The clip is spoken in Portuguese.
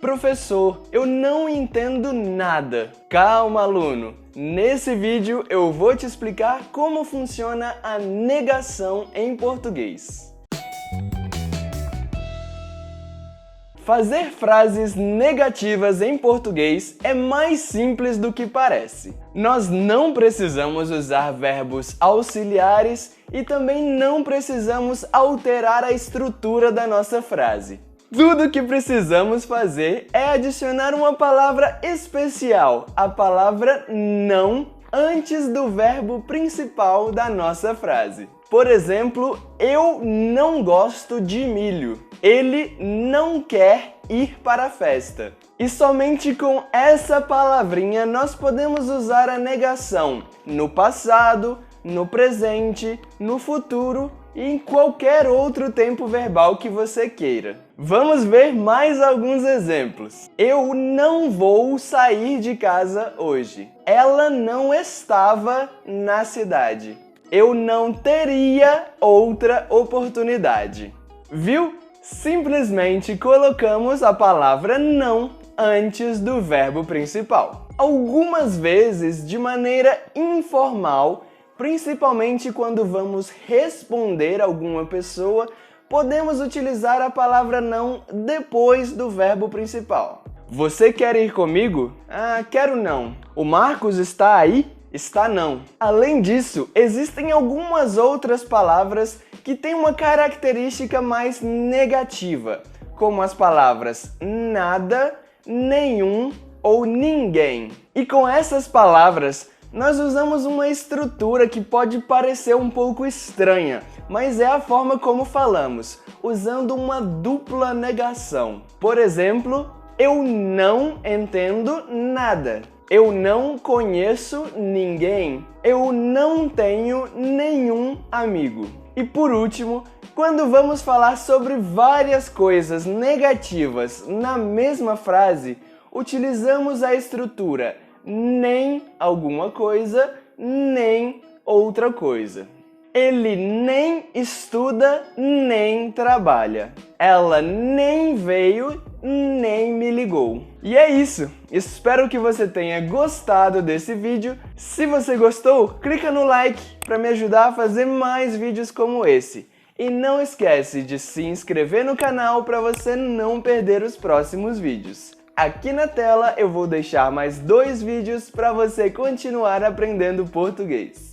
Professor, eu não entendo nada. Calma, aluno. Nesse vídeo eu vou te explicar como funciona a negação em português. Fazer frases negativas em português é mais simples do que parece. Nós não precisamos usar verbos auxiliares e também não precisamos alterar a estrutura da nossa frase. Tudo que precisamos fazer é adicionar uma palavra especial, a palavra não, antes do verbo principal da nossa frase. Por exemplo, eu não gosto de milho. Ele não quer ir para a festa. E somente com essa palavrinha nós podemos usar a negação no passado, no presente, no futuro e em qualquer outro tempo verbal que você queira. Vamos ver mais alguns exemplos. Eu não vou sair de casa hoje. Ela não estava na cidade. Eu não teria outra oportunidade. Viu? Simplesmente colocamos a palavra não antes do verbo principal. Algumas vezes, de maneira informal, principalmente quando vamos responder a alguma pessoa, podemos utilizar a palavra não depois do verbo principal. Você quer ir comigo? Ah, quero não. O Marcos está aí? Está não. Além disso, existem algumas outras palavras que têm uma característica mais negativa, como as palavras nada, nenhum ou ninguém. E com essas palavras, nós usamos uma estrutura que pode parecer um pouco estranha, mas é a forma como falamos, usando uma dupla negação. Por exemplo, eu não entendo nada. Eu não conheço ninguém. Eu não tenho nenhum amigo. E por último, quando vamos falar sobre várias coisas negativas na mesma frase, utilizamos a estrutura nem alguma coisa, nem outra coisa. Ele nem estuda, nem trabalha. Ela nem veio, nem me ligou. E é isso! Espero que você tenha gostado desse vídeo. Se você gostou, clica no like para me ajudar a fazer mais vídeos como esse. E não esquece de se inscrever no canal para você não perder os próximos vídeos. Aqui na tela eu vou deixar mais 2 vídeos para você continuar aprendendo português.